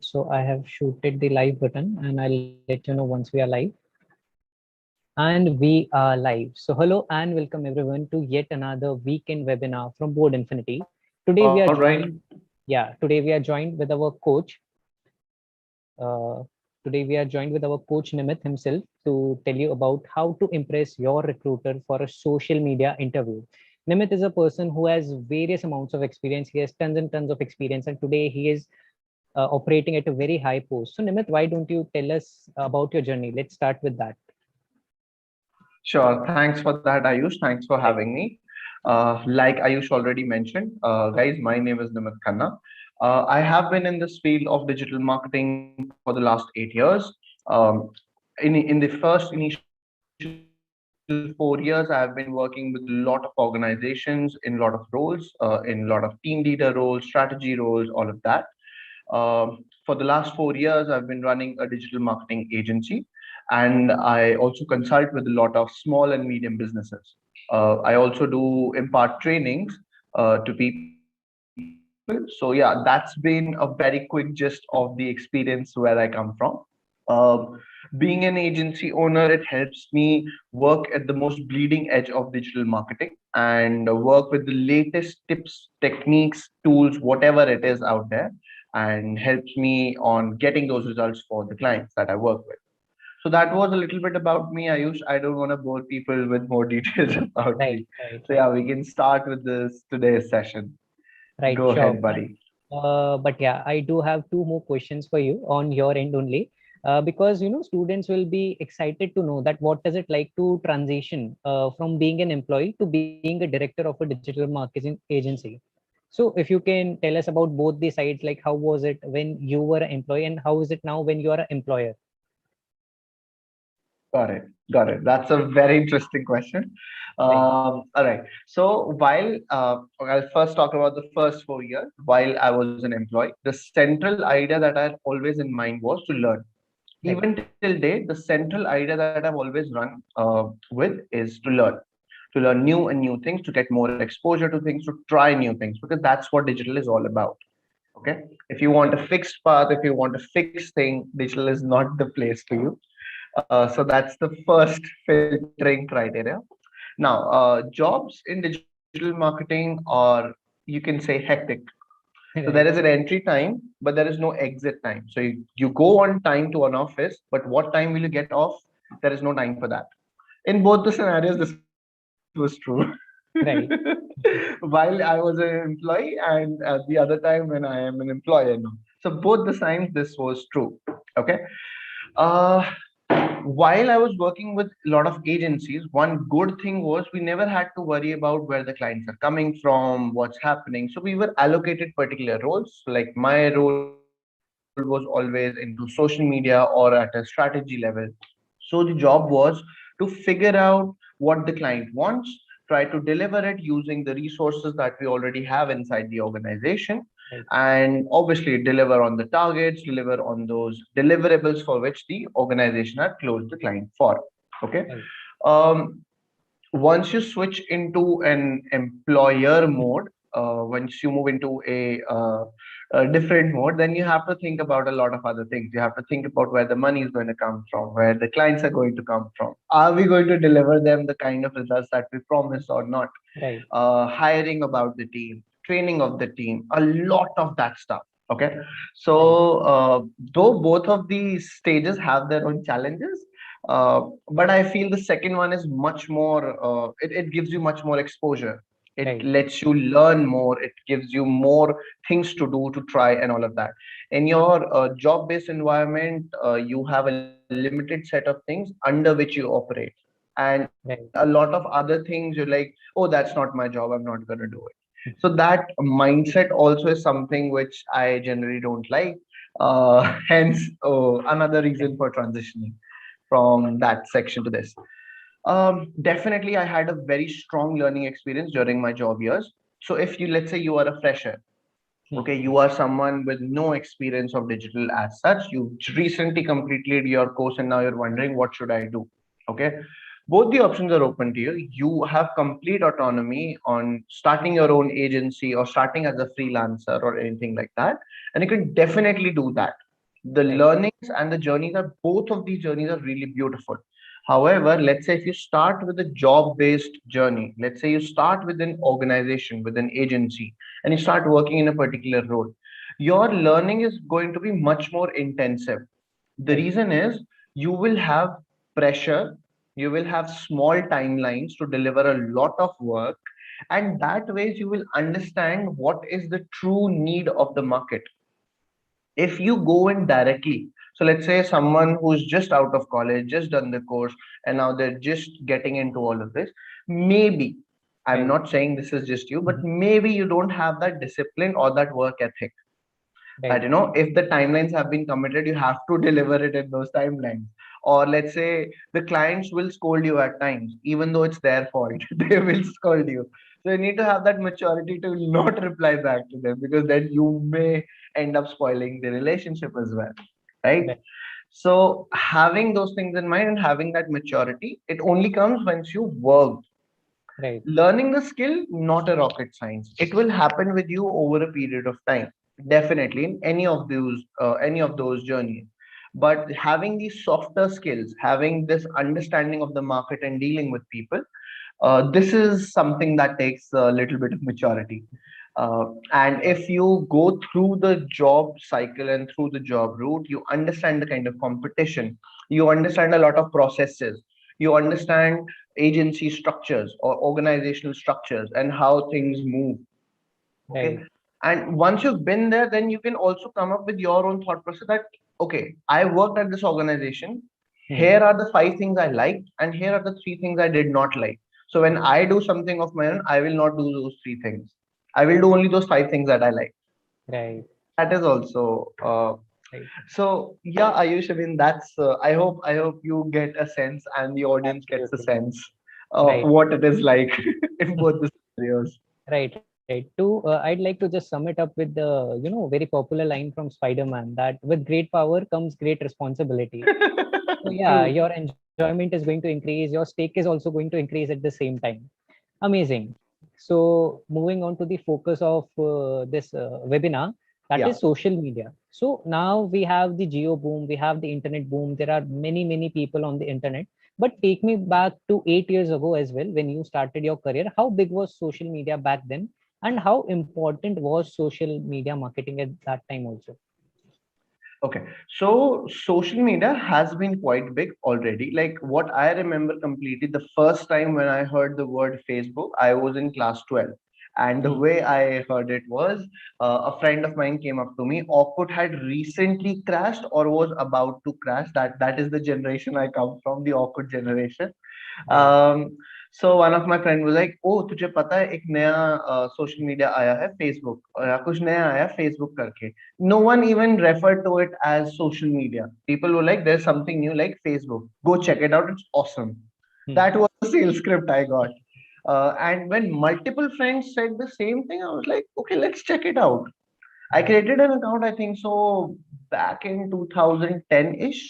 So I have shooted the live button and I'll let you know once we are live. And we are live. So hello and welcome everyone to yet another weekend webinar from Board Infinity. Today we are All right. joined, today we are joined with our coach. Uh, Today we are joined with our coach Nimit himself to tell you about how to impress your recruiter for a social media interview. Nimit is a person who has various amounts of experience. He has tons and tons of experience, and today he is operating at a very high post. So, Nimit, why don't you tell us about your journey? Let's start with that. Sure. Thanks for that, Ayush. Thanks for Right. having me. Like Ayush already mentioned, guys, my name is Nimit Khanna. I have been in this field of digital marketing for the last 8 years. Um, in the first initial 4 years, I have been working with a lot of organizations in a lot of roles, in a lot of team leader roles, strategy roles, all of that. For the last 4 years, I've been running a digital marketing agency, and I also consult with a lot of small and medium businesses. I also do impart trainings to people. So yeah, that's been a very quick gist of the experience where I come from. Being an agency owner, it helps me work at the most bleeding edge of digital marketing and work with the latest tips, techniques, tools, whatever it is out there, and helps me on getting those results for the clients that I work with. So that was a little bit about me, Ayush. I don't want to bore people with more details about Right, me. right, So right, yeah, we can start with this today's session. right. Go Sure. ahead, buddy. But yeah, I do have two more questions for you on your end only. Because students will be excited to know that what does it like to transition from being an employee to being a director of a digital marketing agency. So if you can tell us about both the sides, like how was it when you were an employee and how is it now when you are an employer? Got it. Got it. That's a very interesting question. Right, All right. So I'll first talk about the first 4 years while I was an employee, the central idea that I had always in mind was to learn. right, Even till date, the central idea that I've always run with is to learn new and new things, to get more exposure to things, to try new things, because that's what digital is all about. Okay. If you want a fixed path, if you want a fixed thing, digital is not the place for you. So that's the first filtering criteria. Now, jobs in digital marketing are, you can say, hectic. So there is right, an entry time, but there is no exit time. So you go on time to an office, but what time will you get off? There is no time for that. In both the scenarios, this was true. right. While I was an employee and at the other time when I am an employer now. So both the times this was true. Okay. Uh, while I was working with a lot of agencies, one good thing was we never had to worry about where the clients are coming from, what's happening. So we were allocated particular roles. So like my role was always into social media or at a strategy level. So the job was to figure out what the client wants, try to deliver it using the resources that we already have inside the organization, Right, and obviously deliver on the targets, deliver on those deliverables for which the organization had closed the client for. Okay. right, Um, Once you switch into an employer mode, once you move into a different mode, then you have to think about a lot of other things. You have to think about where the money is going to come from, where the clients are going to come from. Are we going to deliver them the kind of results that we promised or not? right, Hiring about the team, training of the team, a lot of that stuff. Okay. right, So, though both of these stages have their own challenges, but I feel the second one is much more, it gives you much more exposure. It right, lets you learn more. It gives you more things to do, to try, and all of that. In your job based environment, you have a limited set of things under which you operate. And a lot of right. other things, you're like, oh, that's not my job. I'm not going to do it. So that mindset also is something which I generally don't like. Hence, another reason for transitioning from that section to this. Definitely, I had a very strong learning experience during my job years. So if you, let's say you are a fresher, Hmm. okay, you are someone with no experience of digital as such, you recently completed your course and now you're wondering, what should I do? Okay. Both the options are open to you. You have complete autonomy on starting your own agency or starting as a freelancer or anything like that. And you can definitely do that. The Right. learnings and the journeys are, both of these journeys are really beautiful. However, let's say if you start with a job based journey, let's say you start with an organization, with an agency, and you start working in a particular role, your learning is going to be much more intensive. The Right. reason is you will have pressure, you will have small timelines to deliver a lot of work, and that ways you will understand what is the true need of the market. If you go in directly, so let's say someone who's just out of college, just done the course, and now they're just getting into all of this, maybe, I'm Right. not saying this is just you, but Mhm. maybe you don't have that discipline or that work ethic, that Right. if the timelines have been committed, you have to deliver it in those timelines. Or let's say the clients will scold you at times, even though it's their fault. They will scold you, so you need to have that maturity to not reply back to them, because then you may end up spoiling the relationship as well, right? Right. So having those things in mind and having that maturity, it only comes once you work. Right. Learning the skill, not a rocket science. It will happen with you over a period of time. Definitely in any of those journeys. But having these softer skills, having this understanding of the market and dealing with people, this is something that takes a little bit of maturity. And if you go through the job cycle and through the job route, you understand the kind of competition, you understand a lot of processes, you understand agency structures or organizational structures and how things move. Okay. Right. And once you've been there, then you can also come up with your own thought process that, okay, I worked at this organization. Hmm. Here are the five things I liked, and here are the three things I did not like. So when I do something of my own, I will not do those three things. I will do only those five things that I like. Right. That is also Right. so yeah, Ayush. I mean, that's. I hope you get a sense, and the audience gets a Absolutely. sense Right. what it is like in both the scenarios. Right. Right. I'd like to just sum it up with the, very popular line from Spider-Man that with great power comes great responsibility. So yeah, True. your enjoyment is going to increase. Your stake is also going to increase at the same time. Amazing. So moving on to the focus of this webinar, that is Yeah. social media. So now we have the geo boom, we have the internet boom. There are many people on the internet. But take me back to 8 years ago as well, when you started your career. How big was social media back then, and how important was social media marketing at that time also? Okay, so social media has been quite big already. Like what I remember completely, the first time when I heard the word Facebook, I was in class 12. And the Hmm. way I heard it was a friend of mine came up to me. Orkut had recently crashed or was about to crash. That is the generation I come from, the Orkut generation. Right. um, so one of my friend was like, "Oh, तुझे पता है एक नया social media आया है Facebook या कुछ नया आया है Facebook करके." No one even referred to it as social media. People were like, "There's something new like Facebook. Go check it out. It's awesome." Hmm. That was the sales script I got. And when multiple friends said the same thing, I was like, "Okay, let's check it out." I Right. created an account, I think so, back in 2010-ish.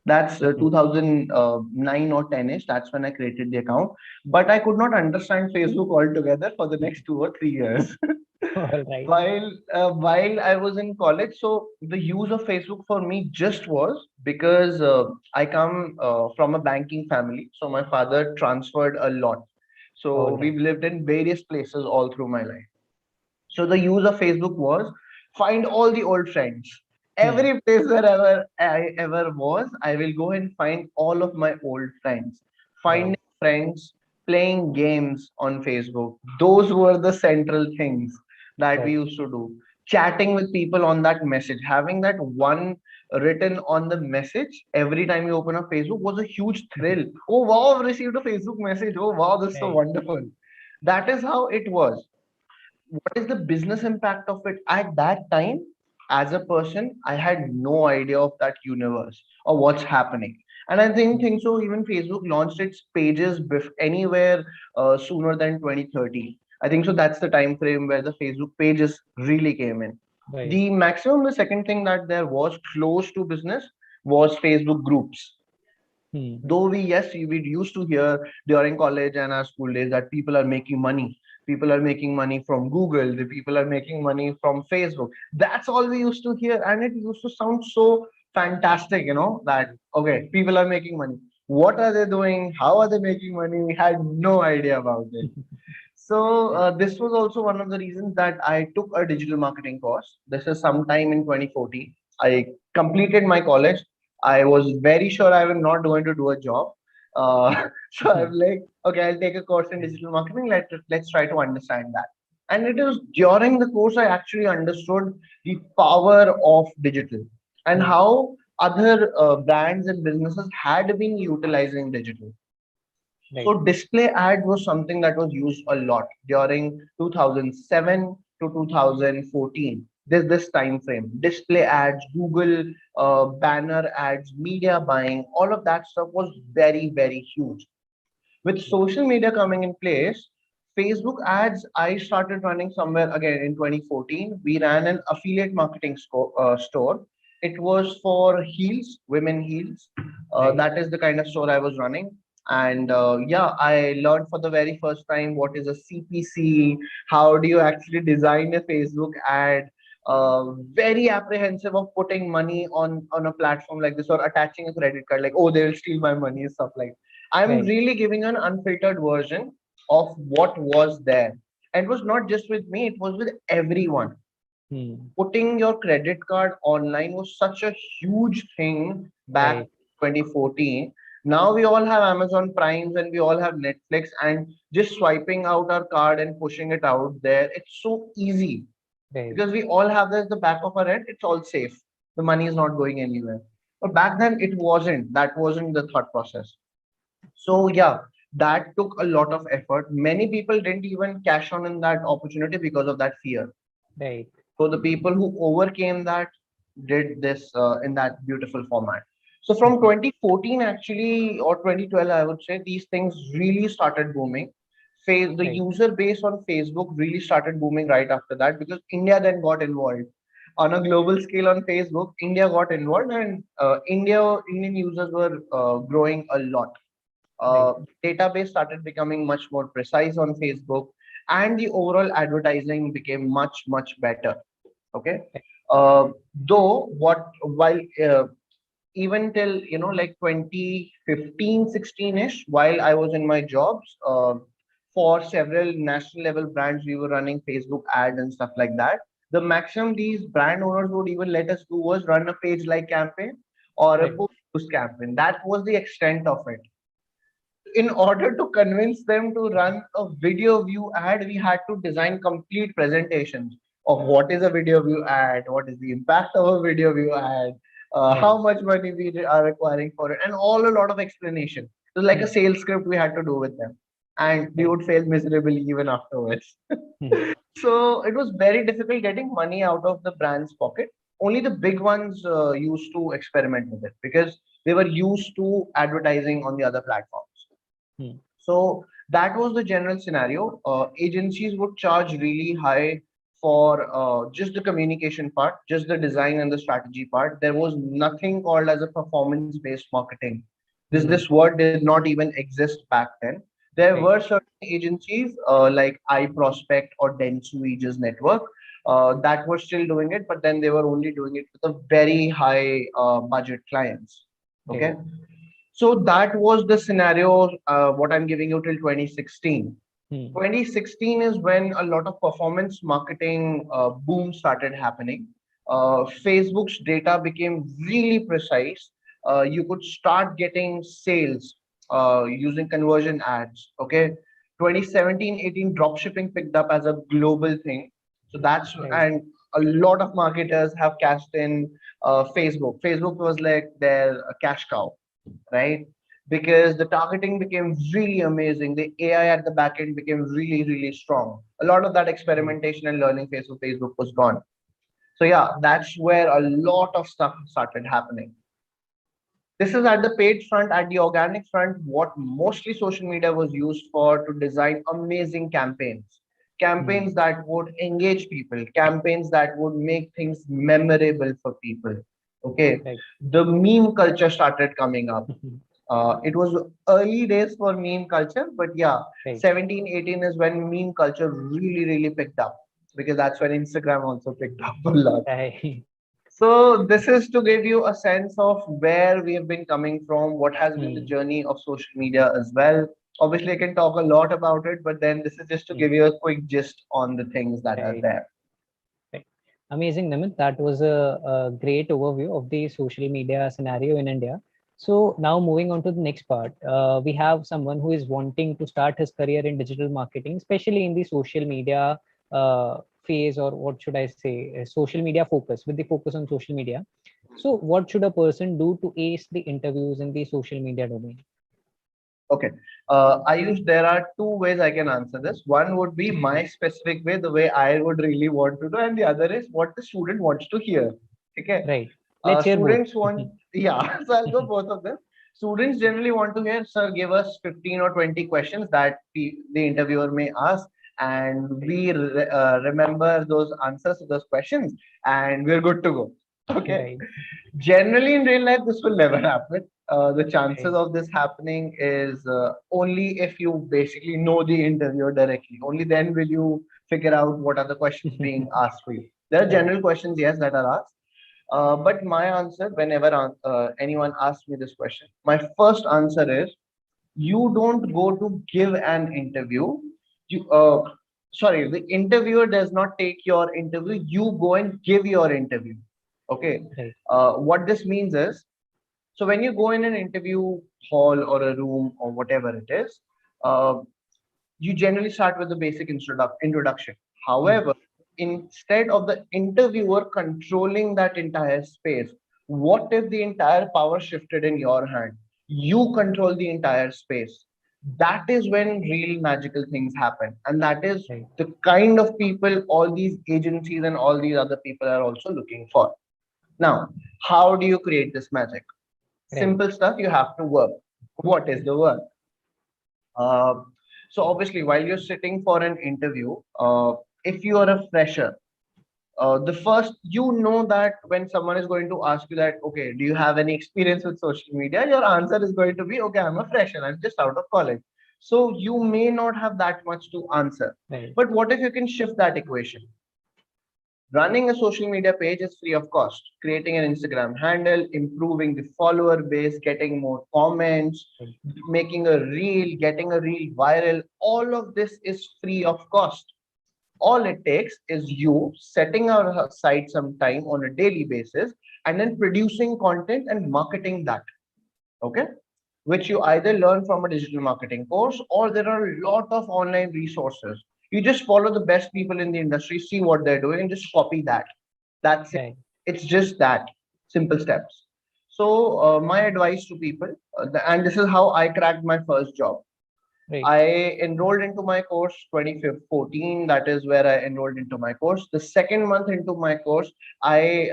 That's Hmm. 2009 or 10-ish. That's when I created the account. But I could not understand Facebook altogether for the next 2 or 3 years. All right. While I was in college, so the use of Facebook for me just was because I come from a banking family. So my father transferred a lot. All So right. we've lived in various places all through my life. So the use of Facebook was find all the old friends. Hmm. Every place wherever I ever was, I will go and find all of my old friends. Finding Right. friends, playing games on Facebook. Those were the central things that we Right. used to do. Chatting with people on that message, having that one written on the message every time you open up Facebook was a huge thrill. Oh wow, I've received a Facebook message. Oh wow, this is so Right. wonderful. That is how it was. What is the business impact of it at that time? As a person, I had no idea of that universe or what's happening. And I didn't think so even Facebook launched its pages anywhere sooner than 2013. I think so that's the time frame where the Facebook pages really came in. Right. The second thing that there was close to business was Facebook groups. Hmm. Though we used to hear during college and our school days that people are making money from Google, the people are making money from Facebook. That's all we used to hear, and it used to sound so fantastic, that okay, people are making money. What are they doing? How are they making money? We had no idea about it. So this was also one of the reasons that I took a digital marketing course. This is sometime in 2014. I completed my college. I was very sure I was not going to do a job. So I'm like, okay, I'll take a course in digital marketing. Let's try to understand that. And it is during the course I actually understood the power of digital and Hmm. how other brands and businesses had been utilizing digital. Right. So display ad was something that was used a lot during 2007 to 2014. This time frame. Display ads, Google banner ads, media buying, all of that stuff was very, very huge. With social media coming in place, Facebook ads I started running somewhere again in 2014. We ran an affiliate marketing store. It was for heels, women heels. Right. That is the kind of store I was running. And yeah, I learned for the very first time what is a CPC, how do you actually design a Facebook ad. Very apprehensive of putting money on a platform like this or attaching a credit card, like, oh, they will steal my money, stuff like I'm Right. really giving an unfiltered version of what was there. And it was not just with me, it was with everyone. Hmm. Putting your credit card online was such a huge thing back Right. in 2014. Now we all have Amazon Primes and we all have Netflix, and just swiping out our card and pushing it out there, it's so easy Right. because we all have this at the back of our head. It's all safe. The money is not going anywhere. But back then, it wasn't. That wasn't the thought process. So yeah, that took a lot of effort. Many people didn't even cash on in that opportunity because of that fear. Right. So the people who overcame that did this in that beautiful format. So from 2014 actually or 2012, I would say these things really started booming. The Right. user base on Facebook really started booming right after that because India then got involved. On a global scale on Facebook, India got involved and Indian users were growing a lot. Right. Database started becoming much more precise on Facebook, and the overall advertising became much better. Okay, though what while even till like 2015, 16ish, while I was in my jobs, for several national level brands, we were running Facebook ads and stuff like that. The maximum these brand owners would even let us do was run a page like campaign or a Right. post campaign. That was the extent of it. In order to convince them to run a video view ad, we had to design complete presentations of what is a video view ad, what is the impact of a video view ad, Right. how much money we are requiring for it, and all a lot of explanation. It was like a Hmm. sales script we had to do with them, and we Right. would fail miserably even afterwards. Hmm. So it was very difficult getting money out of the brand's pocket. Only the big ones used to experiment with it because they were used to advertising on the other platforms. Hmm. So that was the general scenario. Agencies would charge really high for just the communication part, just the design and the strategy part. There was nothing called as a performance-based marketing. This Hmm. word did not even exist back then. There Right. were certain agencies like iProspect or Dentsu network that were still doing it, but then they were only doing it with a very high budget clients. Right. Okay, so that was the scenario, what I'm giving you till 2016. Hmm. 2016 is when a lot of performance marketing boom started happening. Facebook's data became really precise. You could start getting sales using conversion ads. Okay, 2017-18 dropshipping picked up as a global thing. So that's Right. and a lot of marketers have cashed in Facebook. Facebook was like their cash cow, right? Because the targeting became really amazing. The AI at the back end became really strong. A lot of that Right. experimentation and learning phase of Facebook was gone. So yeah, that's where a lot of stuff started happening. This is at the paid front. At the organic front, what mostly social media was used for to design amazing campaigns. Hmm. Campaigns that would engage people, campaigns that would make things memorable for people. Okay. Right. The meme culture started coming up. It was early days for meme culture, but yeah, Right. 17, 18 is when meme culture really picked up because that's when Instagram also picked up a lot. Right. So this is to give you a sense of where we have been coming from, what has been the Hmm. journey of social media as well. Obviously, I can talk a lot about it, but then this is just to Hmm. give you a quick gist on the things that are Right. there. Right. Amazing, Namit. That was a great overview of the social media scenario in India. So now moving on to the next part, we have someone who is wanting to start his career in digital marketing, especially in the social media phase, or what should I say, social media focus, with the focus on social media. So what should a person do to ace the interviews in the social media domain? Okay. There are two ways I can answer this. One would be my specific way, the way I would really want to do, and the other is what the student wants to hear. Okay. Right. Let's hear both. Students want, yeah, so I'll go both of them. Students generally want to hear, sir, give us 15 or 20 questions that the interviewer may ask, and Right. we remember those answers to those questions, and we're good to go. Okay. Right. Generally, in real life, this will never happen. The chances Right. of this happening is only if you basically know the interviewer directly. Only then will you figure out what are the questions being asked for you. There are Right. general questions, yes, that are asked. But my answer, whenever anyone asks me this question, my first answer is you don't go to give an interview. You, sorry, the interviewer does not take your interview. You go and give your interview. Okay. Right. What this means is, so when you go in an interview hall or a room or whatever it is, uh, you generally start with the basic introduction. Hmm. However, instead of the interviewer controlling that entire space, what if the entire power shifted in your hand? You control the entire space. That is when real magical things happen. And that is Right. the kind of people all these agencies and all these other people are also looking for. Now, how do you create this magic? Right. Simple stuff, you have to work. What is the work? Uh, so obviously, while you're sitting for an interview, if you are a fresher, the first you know that when someone is going to ask you that, okay, do you have any experience with social media? Your answer is going to be, okay, I'm a fresher, I'm just out of college. So you may not have that much to answer. Right. But what if you can shift that equation? Running a social media page is free of cost. Creating an Instagram handle, improving the follower base, getting more comments, Right. making a reel, getting a reel viral, all of this is free of cost. All it takes is you setting our site some time on a daily basis and then producing content and marketing that. Okay. Which you either learn from a digital marketing course or there are a lot of online resources. You just follow the best people in the industry, see what they're doing, and just copy that. That's it. Right. It's just that simple steps. So, my advice to people, and this is how I cracked my first job. Right. I enrolled into my course 2014. That is where I enrolled into my course. The second month into my course, I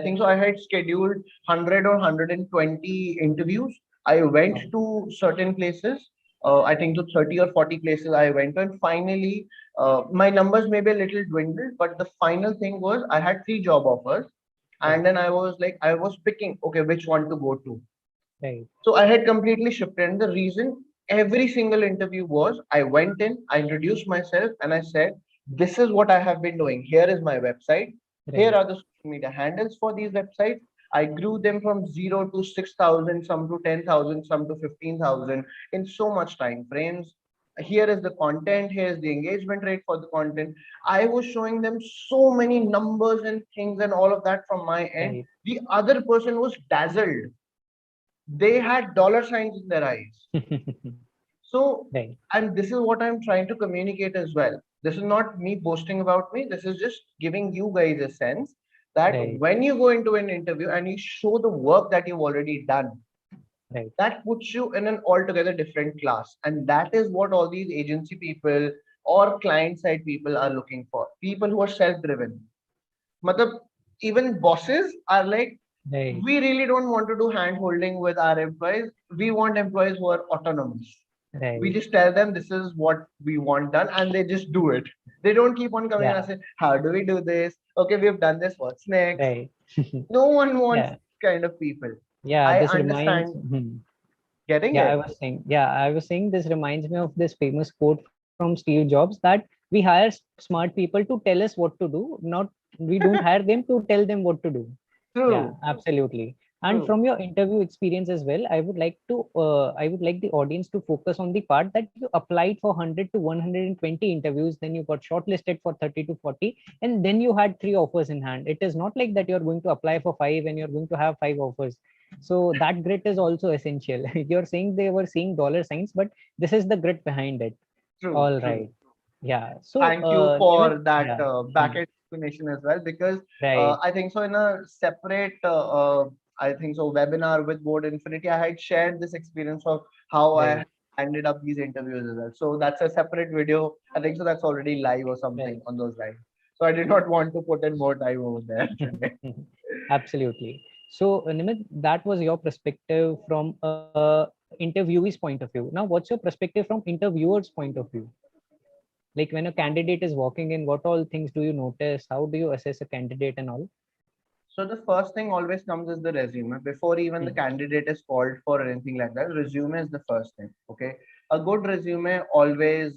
think so. I had scheduled 100 or 120 interviews. I went Wow. to certain places. I think to 30 or 40 places I went to, and finally, my numbers may be a little dwindled, but the final thing was I had three job offers, Right. and then I was picking, okay, which one to go to. Right. So I had completely shifted. And the reason every single interview was I went in, I introduced myself, and I said, this is what I have been doing. Here is my website. Here Right. are the social media handles for these websites. I grew them from 0 to 6,000, some to 10,000, some to 15,000 in so much time frames. Here is the content, here's the engagement rate for the content. I was showing them so many numbers and things and all of that from my end. Right. The other person was dazzled. They had dollar signs in their eyes. So, Right. and this is what I'm trying to communicate as well. This is not me boasting about me. This is just giving you guys a sense that Right. when you go into an interview and you show the work that you've already done, Right. that puts you in an altogether different class. And that is what all these agency people or client side people are looking for. People who are self driven. Matlab, even bosses are like, Right. we really don't want to do hand holding with our employees. We want employees who are autonomous. We Right. just tell them this is what we want done and they just do it. They don't keep on coming and Yeah. say, how do we do this? Okay, we've done this. What's next? Right. No one wants Yeah. this kind of people. Yeah. I This reminds. understand getting Yeah, I it. was saying. Yeah, I was saying this reminds me of this famous quote from Steve Jobs, that We hire smart people to tell us what to do, not we don't hire them to tell them what to do. Yeah, True, absolutely. And true. from your interview experience as well, I would like the audience to focus on the part that you applied for 100 to 120 interviews, then you got shortlisted for 30 to 40, and then you had 3 offers in hand. It is not like that you're going to apply for 5 and you're going to have 5 offers. So that grit is also essential. You're saying they were seeing dollar signs, but this is the grit behind it. True, All true. right. Yeah. So, Thank you Nimit, for that yeah. Hmm. back explanation as well, because Right. I think so in a separate, I think so webinar with Board Infinity, I had shared this experience of how I Right. ended up these interviews as well. So that's a separate video. I think so that's already live or something Right. on those lines. So I did not want to put in more time over there. Absolutely. So, Nimit, that was your perspective from a interviewee's point of view. Now, what's your perspective from interviewer's point of view? Like when a candidate is walking in, what all things do you notice? How do you assess a candidate and all? So the first thing always comes is the resume. Before even the Hmm. candidate is called for or anything like that, resume is the first thing. Okay, a good resume always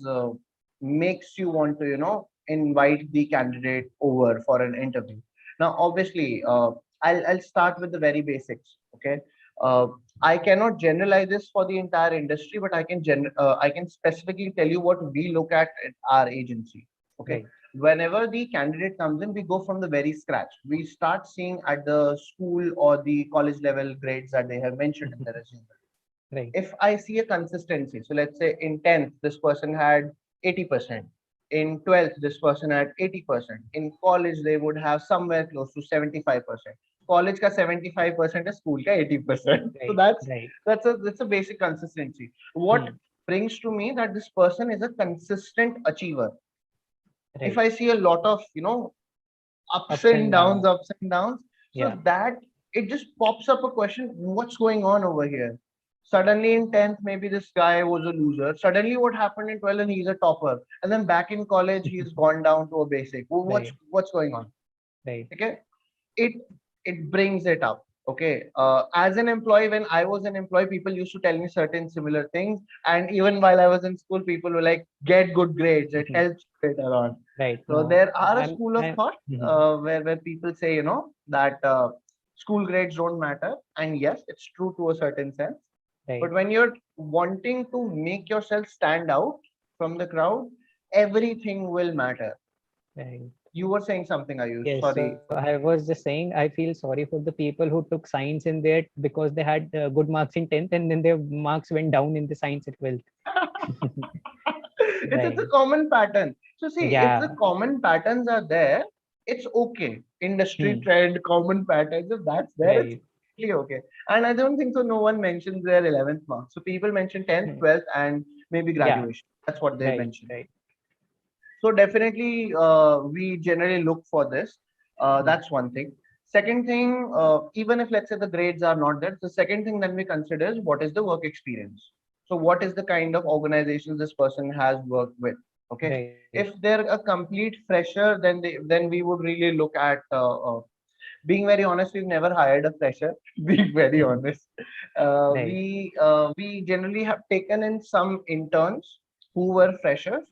makes you want to, invite the candidate over for an interview. Now, obviously, I'll start with the very basics. Okay, uh, I cannot generalize this for the entire industry, but I can specifically tell you what we look at our agency. Okay, Right. whenever the candidate comes in, we go from the very scratch. We start seeing at the school or the college level grades that they have mentioned in the resume. Right. If I see a consistency, so let's say in 10th, this person had 80%. In 12th, this person had 80%. In college, they would have somewhere close to 75%. College ka 75% is school ka 80%. So Right. that's Right. that's a basic consistency. What Hmm. brings to me that this person is a consistent achiever. If Right. I see a lot of, Ups and downs. ups and downs, so Yeah. that it just pops up a question, what's going on over here? Suddenly in 10th, maybe this guy was a loser. Suddenly what happened in 12th and he's a topper. And then back in college, he's gone down to a basic. Well, what's Right. what's going on? Right. Okay. It it brings it up. Okay. As an employee, when I was an employee, people used to tell me certain similar things. And even while I was in school, people were like, get good grades. It helps you later on. Right. So No, there are a school of I'm thought where people say, that school grades don't matter. And yes, it's true to a certain sense. But right. when you're wanting to make yourself stand out from the crowd, everything will matter. Right. You were saying something, are you? Yes, so Sorry. I was just saying, I feel sorry for the people who took science in there because they had good marks in 10th and then their marks went down in the science at 12th. It's a Right. common pattern. So see, if the Yeah. common patterns are there, it's okay. Industry Hmm. trend, common patterns, if that's there, it's Right. completely okay. And I don't think so. No one mentions their 11th mark. So people mention 10th, Hmm. 12th, and maybe Yeah. graduation. That's what they Right. mention. Right. So definitely, we generally look for this. Hmm. That's one thing. Second thing, even if let's say the grades are not there, the second thing that we consider is what is the work experience. So what is the kind of organizations this person has worked with? Okay, Right. if they're a complete fresher, then we would really look at. Being very honest, we've never hired a fresher. Being very honest, Right. we generally have taken in some interns who were freshers,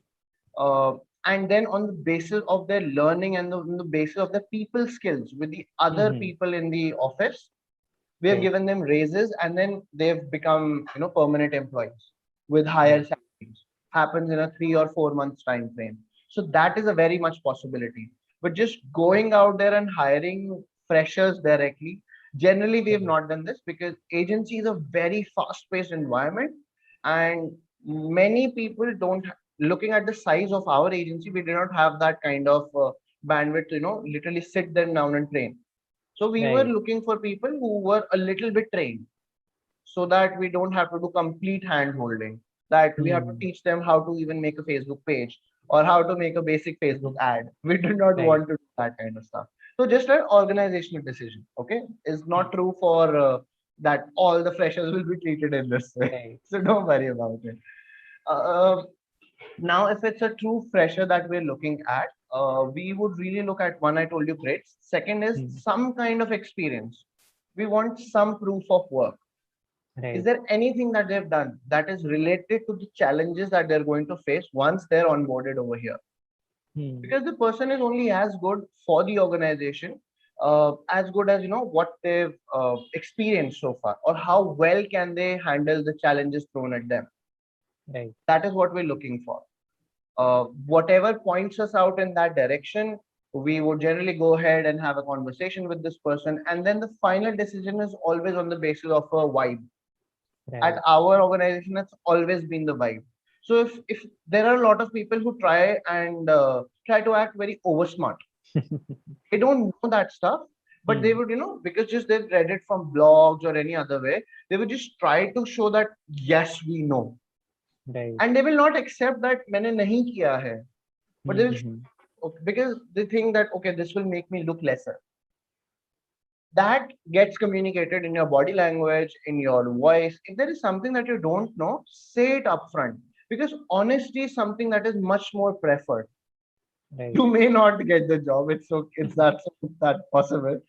uh, and then on the basis of their learning and on the basis of the people skills with the other Hmm. people in the office, we have Right. given them raises, and then they've become permanent employees with higher Right. salaries. Happens in a 3 or 4 months time frame. So that is a very much possibility. But just going out there and hiring freshers directly, generally we have Right. not done this because agency is a very fast paced environment, and many people don't looking at the size of our agency, we do not have that kind of bandwidth to literally sit them down and train. So we were Right. looking for people who were a little bit trained so that we don't have to do complete hand holding, that we have to Hmm. teach them how to even make a Facebook page or how to make a basic Facebook ad. We do not Right. want to do that kind of stuff. So just an organizational decision, okay, is Hmm. not true for that all the freshers will be treated in this way. Right. So don't worry about it. Uh, Now, if it's a true fresher that we're looking at, we would really look at one, I told you grades. Second is Hmm. some kind of experience. We want some proof of work. Is Right. there anything that they've done that is related to the challenges that they're going to face once they're onboarded over here? because the person is only as good for the organization, as good as what they've experienced so far, or how well can they handle the challenges thrown at them. Right. That is what we're looking for. Whatever points us out in that direction, we would generally go ahead and have a conversation with this person, and then the final decision is always on the basis of a vibe. At Right. our organization, it's always been the vibe. So if there are a lot of people who try to act very over smart, they don't know that stuff, but they would, because just they've read it from blogs or any other way, they would just try to show that yes, we know, Right. and they will not accept that मैंने नहीं किया है, but they will, Hmm. because they think that okay, this will make me look lesser. That gets communicated in your body language, in your voice. If there is something that you don't know, say it upfront, because honesty is something that is much more preferred. Right. You may not get the job. It's that possible.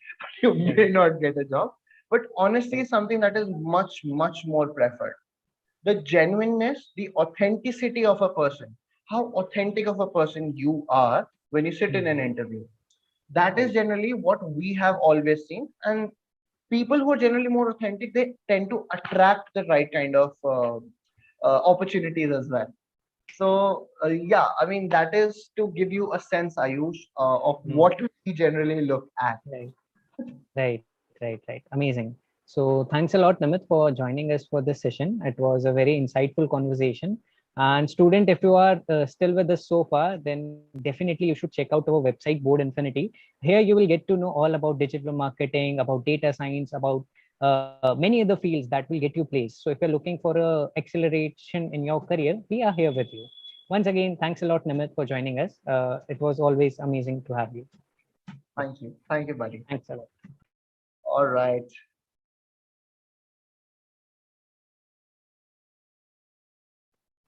You Right. may not get a job, but honesty is something that is much more preferred. The genuineness, the authenticity of a person, how authentic of a person you are when you sit in an Hmm. interview. That is Right. generally what we have always seen, and people who are generally more authentic, they tend to attract the right kind of opportunities as well. So yeah, I mean that is to give you a sense, Ayush, of Hmm. what we generally look at. Right. Right. Amazing. So thanks a lot, Namit, for joining us for this session. It was a very insightful conversation. And student, if you are still with us so far, then definitely you should check out our website, Board Infinity. Here you will get to know all about digital marketing, about data science, about many other fields that will get you placed. So if you're looking for a acceleration in your career, we are here with you. Once again, thanks a lot, Namit, for joining us. It was always amazing to have you. Yeah, Thank you, buddy. thanks a lot. All right.